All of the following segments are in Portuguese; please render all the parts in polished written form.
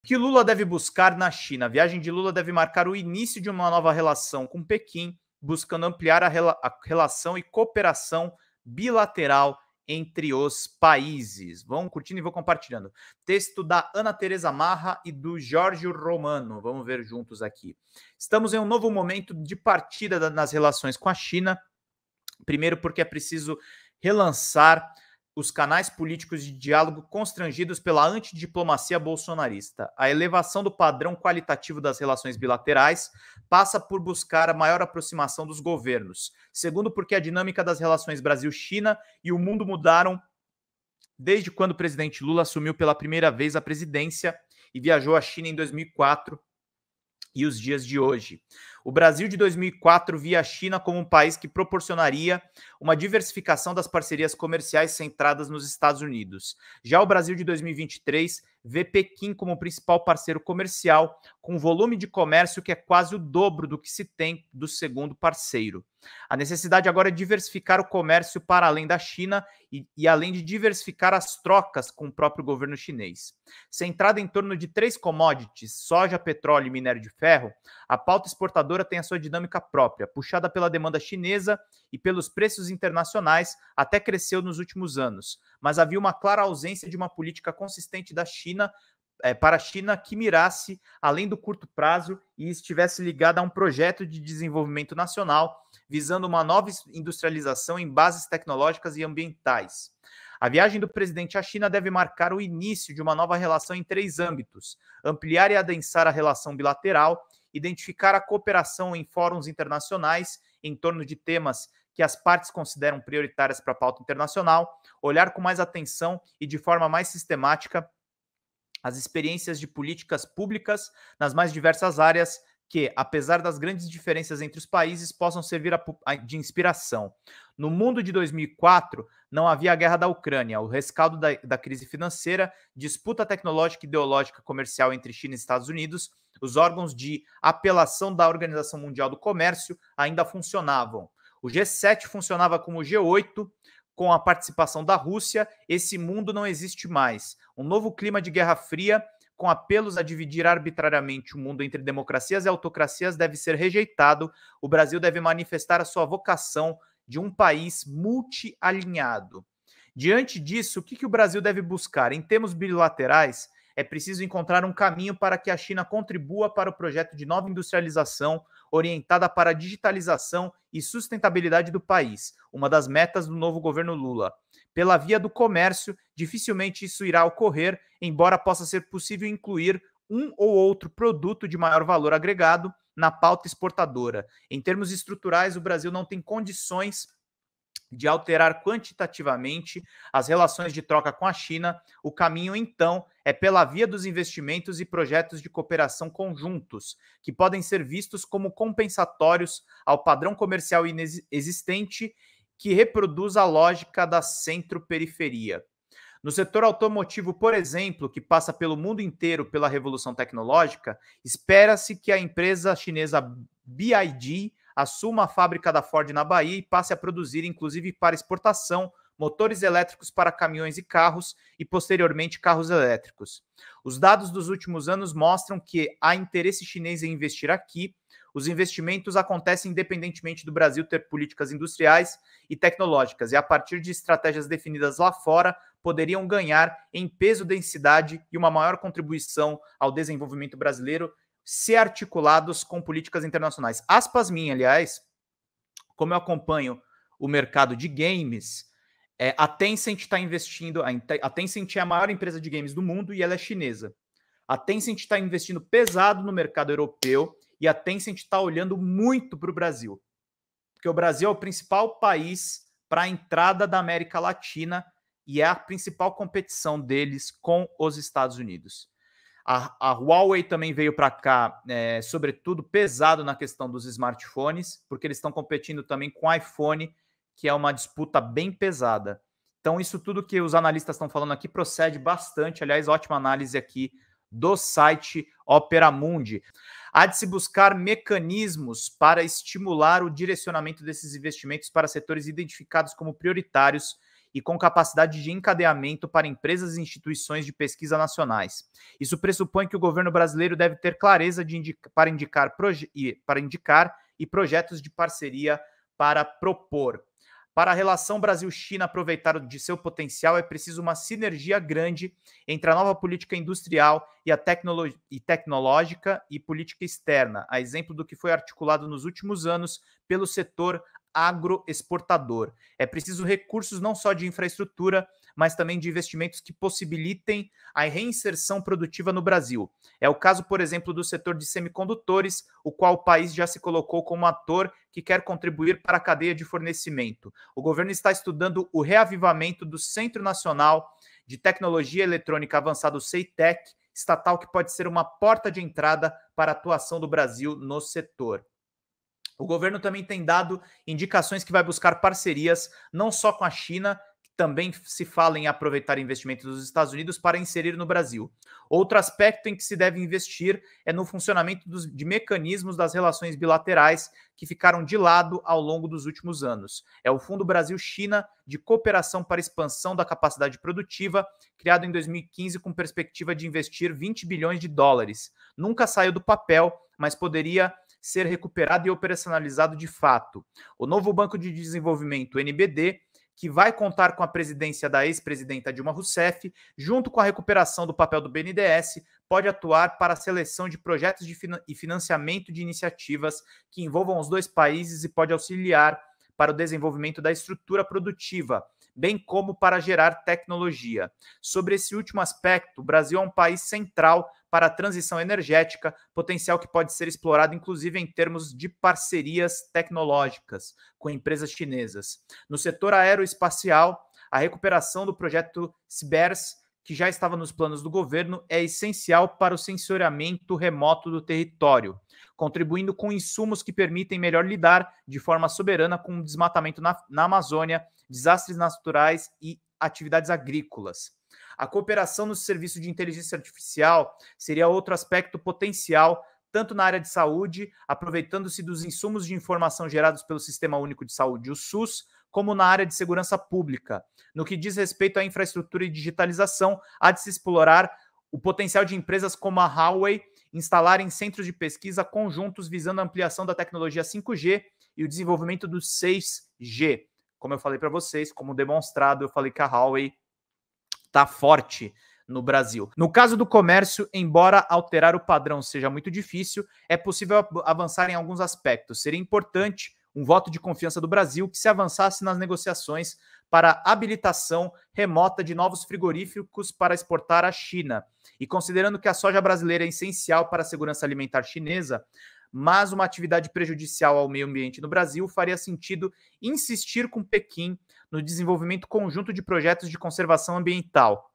O que Lula deve buscar na China? A viagem de Lula deve marcar o início de uma nova relação com Pequim, buscando ampliar a relação e cooperação bilateral entre os países. Vão curtindo e vou compartilhando. Texto da Ana Teresa Marra e do Jorge Romano. Vamos ver juntos aqui. Estamos em um novo momento de partida nas relações com a China. Primeiro porque é preciso relançar os canais políticos de diálogo constrangidos pela antidiplomacia bolsonarista. A elevação do padrão qualitativo das relações bilaterais passa por buscar a maior aproximação dos governos. Segundo, porque a dinâmica das relações Brasil-China e o mundo mudaram desde quando o presidente Lula assumiu pela primeira vez a presidência e viajou à China em 2004 e os dias de hoje. O Brasil de 2004 via a China como um país que proporcionaria uma diversificação das parcerias comerciais centradas nos Estados Unidos. Já o Brasil de 2023 vê Pequim como principal parceiro comercial, com um volume de comércio que é quase o dobro do que se tem do segundo parceiro. A necessidade agora é diversificar o comércio para além da China e além de diversificar as trocas com o próprio governo chinês. Centrada em torno de 3 commodities, soja, petróleo e minério de ferro, a pauta exportadora tem a sua dinâmica própria, puxada pela demanda chinesa e pelos preços internacionais, até cresceu nos últimos anos. Mas havia uma clara ausência de uma política consistente da China para a China que mirasse além do curto prazo e estivesse ligada a um projeto de desenvolvimento nacional, visando uma nova industrialização em bases tecnológicas e ambientais. A viagem do presidente à China deve marcar o início de uma nova relação em 3 âmbitos: ampliar e adensar a relação bilateral, identificar a cooperação em fóruns internacionais em torno de temas que as partes consideram prioritárias para a pauta internacional, olhar com mais atenção e de forma mais sistemática as experiências de políticas públicas nas mais diversas áreas que, apesar das grandes diferenças entre os países, possam servir de inspiração. No mundo de 2004, não havia a guerra da Ucrânia, o rescaldo da crise financeira, disputa tecnológica, ideológica, comercial entre China e Estados Unidos. Os órgãos de apelação da Organização Mundial do Comércio ainda funcionavam. O G7 funcionava como o G8, com a participação da Rússia. Esse mundo não existe mais. Um novo clima de Guerra Fria, com apelos a dividir arbitrariamente o mundo entre democracias e autocracias, deve ser rejeitado. O Brasil deve manifestar a sua vocação de um país multi-alinhado. Diante disso, o que o Brasil deve buscar? Em termos bilaterais, é preciso encontrar um caminho para que a China contribua para o projeto de nova industrialização orientada para a digitalização e sustentabilidade do país, uma das metas do novo governo Lula. Pela via do comércio, dificilmente isso irá ocorrer, embora possa ser possível incluir um ou outro produto de maior valor agregado na pauta exportadora. Em termos estruturais, o Brasil não tem condições de alterar quantitativamente as relações de troca com a China. O caminho, então, é pela via dos investimentos e projetos de cooperação conjuntos, que podem ser vistos como compensatórios ao padrão comercial existente que reproduz a lógica da centro-periferia. No setor automotivo, por exemplo, que passa pelo mundo inteiro pela revolução tecnológica, espera-se que a empresa chinesa BYD assuma a fábrica da Ford na Bahia e passe a produzir, inclusive para exportação, motores elétricos para caminhões e carros e, posteriormente, carros elétricos. Os dados dos últimos anos mostram que há interesse chinês em investir aqui. Os investimentos acontecem independentemente do Brasil ter políticas industriais e tecnológicas, e a partir de estratégias definidas lá fora, poderiam ganhar em peso, densidade e uma maior contribuição ao desenvolvimento brasileiro, se articulados com políticas internacionais. Aspas minha, aliás, como eu acompanho o mercado de games, a Tencent está investindo, a Tencent é a maior empresa de games do mundo e ela é chinesa. A Tencent está investindo pesado no mercado europeu e a Tencent está olhando muito para o Brasil, porque o Brasil é o principal país para a entrada da América Latina e é a principal competição deles com os Estados Unidos. A Huawei também veio para cá, sobretudo, pesado na questão dos smartphones, porque eles estão competindo também com o iPhone, que é uma disputa bem pesada. Então, isso tudo que os analistas estão falando aqui procede bastante. Aliás, ótima análise aqui do site Opera Mundi. Há de se buscar mecanismos para estimular o direcionamento desses investimentos para setores identificados como prioritários e com capacidade de encadeamento para empresas e instituições de pesquisa nacionais. Isso pressupõe que o governo brasileiro deve ter clareza para indicar e projetos de parceria para propor. Para a relação Brasil-China aproveitar de seu potencial, é preciso uma sinergia grande entre a nova política industrial e a tecnológica e política externa, a exemplo do que foi articulado nos últimos anos pelo setor agroexportador. É preciso recursos não só de infraestrutura, mas também de investimentos que possibilitem a reinserção produtiva no Brasil. É o caso, por exemplo, do setor de semicondutores, o qual o país já se colocou como ator que quer contribuir para a cadeia de fornecimento. O governo está estudando o reavivamento do Centro Nacional de Tecnologia Eletrônica Avançado, CEITEC, estatal que pode ser uma porta de entrada para a atuação do Brasil no setor. O governo também tem dado indicações que vai buscar parcerias não só com a China, que também se fala em aproveitar investimentos dos Estados Unidos para inserir no Brasil. Outro aspecto em que se deve investir é no funcionamento de mecanismos das relações bilaterais que ficaram de lado ao longo dos últimos anos. É o Fundo Brasil-China de Cooperação para Expansão da Capacidade Produtiva, criado em 2015 com perspectiva de investir 20 bilhões de dólares. Nunca saiu do papel, mas poderia ser recuperado e operacionalizado de fato. O novo Banco de Desenvolvimento, o NBD, que vai contar com a presidência da ex-presidenta Dilma Rousseff, junto com a recuperação do papel do BNDES, pode atuar para a seleção de projetos e financiamento de iniciativas que envolvam os dois países e pode auxiliar para o desenvolvimento da estrutura produtiva, bem como para gerar tecnologia. Sobre esse último aspecto, o Brasil é um país central para a transição energética, potencial que pode ser explorado inclusive em termos de parcerias tecnológicas com empresas chinesas. No setor aeroespacial, a recuperação do projeto CBERS, que já estava nos planos do governo, é essencial para o sensoriamento remoto do território, contribuindo com insumos que permitem melhor lidar de forma soberana com o desmatamento na Amazônia, desastres naturais e atividades agrícolas. A cooperação no serviço de inteligência artificial seria outro aspecto potencial, tanto na área de saúde, aproveitando-se dos insumos de informação gerados pelo Sistema Único de Saúde, o SUS, como na área de segurança pública. No que diz respeito à infraestrutura e digitalização, há de se explorar o potencial de empresas como a Huawei instalarem centros de pesquisa conjuntos visando a ampliação da tecnologia 5G e o desenvolvimento do 6G. Como eu falei para vocês, como demonstrado, eu falei que a Huawei está forte no Brasil. No caso do comércio, embora alterar o padrão seja muito difícil, é possível avançar em alguns aspectos. Seria importante um voto de confiança do Brasil que se avançasse nas negociações para habilitação remota de novos frigoríficos para exportar à China. E considerando que a soja brasileira é essencial para a segurança alimentar chinesa, mas uma atividade prejudicial ao meio ambiente no Brasil, faria sentido insistir com Pequim no desenvolvimento conjunto de projetos de conservação ambiental.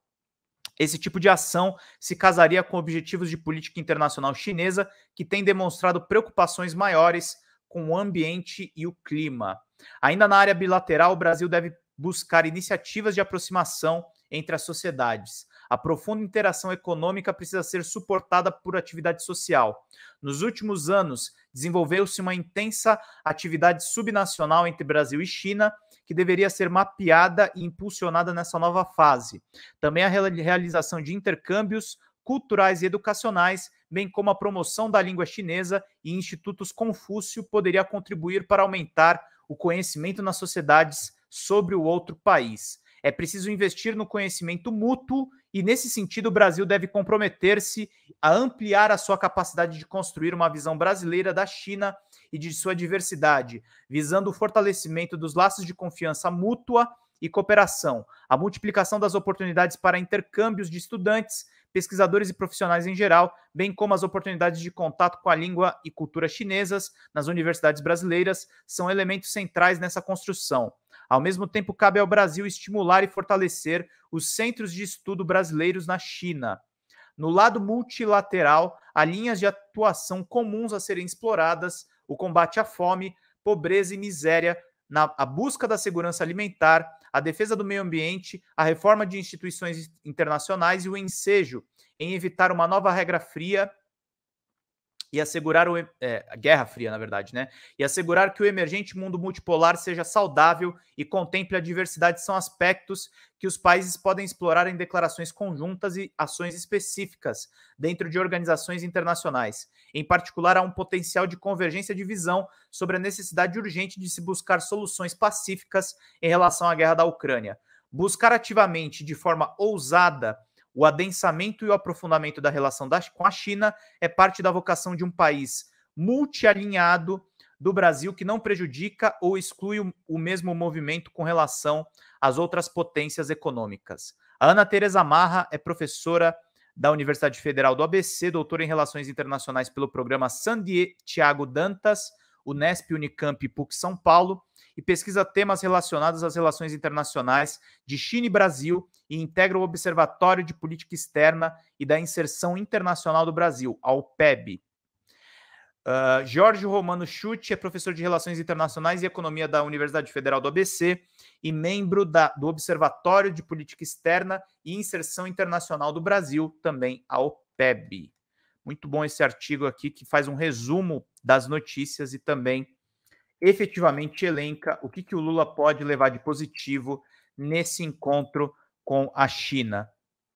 Esse tipo de ação se casaria com objetivos de política internacional chinesa, que tem demonstrado preocupações maiores com o ambiente e o clima. Ainda na área bilateral, o Brasil deve buscar iniciativas de aproximação entre as sociedades. A profunda interação econômica precisa ser suportada por atividade social. Nos últimos anos, desenvolveu-se uma intensa atividade subnacional entre Brasil e China, que deveria ser mapeada e impulsionada nessa nova fase. Também a realização de intercâmbios culturais e educacionais, bem como a promoção da língua chinesa e institutos Confúcio poderia contribuir para aumentar o conhecimento nas sociedades sobre o outro país. É preciso investir no conhecimento mútuo e, nesse sentido, o Brasil deve comprometer-se a ampliar a sua capacidade de construir uma visão brasileira da China e de sua diversidade, visando o fortalecimento dos laços de confiança mútua e cooperação, a multiplicação das oportunidades para intercâmbios de estudantes, pesquisadores e profissionais em geral, bem como as oportunidades de contato com a língua e cultura chinesas nas universidades brasileiras, são elementos centrais nessa construção. Ao mesmo tempo, cabe ao Brasil estimular e fortalecer os centros de estudo brasileiros na China. No lado multilateral, há linhas de atuação comuns a serem exploradas: o combate à fome, pobreza e miséria, a busca da segurança alimentar, a defesa do meio ambiente, a reforma de instituições internacionais e o ensejo em evitar uma nova regra fria e assegurar a Guerra Fria, na verdade, né? E assegurar que o emergente mundo multipolar seja saudável e contemple a diversidade são aspectos que os países podem explorar em declarações conjuntas e ações específicas dentro de organizações internacionais. Em particular, há um potencial de convergência de visão sobre a necessidade urgente de se buscar soluções pacíficas em relação à guerra da Ucrânia. Buscar ativamente, de forma ousada, o adensamento e o aprofundamento da relação com a China é parte da vocação de um país multialinhado do Brasil que não prejudica ou exclui o mesmo movimento com relação às outras potências econômicas. A Ana Tereza Marra é professora da Universidade Federal do ABC, doutora em Relações Internacionais pelo programa Santiago Dantas, Unesp, Unicamp e PUC São Paulo, e pesquisa temas relacionados às relações internacionais de China e Brasil e integra o Observatório de Política Externa e da Inserção Internacional do Brasil, a OPEB. Jorge Romano Schutt é professor de Relações Internacionais e Economia da Universidade Federal do ABC e membro do Observatório de Política Externa e Inserção Internacional do Brasil, também a OPEB. Muito bom esse artigo aqui, que faz um resumo das notícias e também efetivamente elenca o que o Lula pode levar de positivo nesse encontro com a China.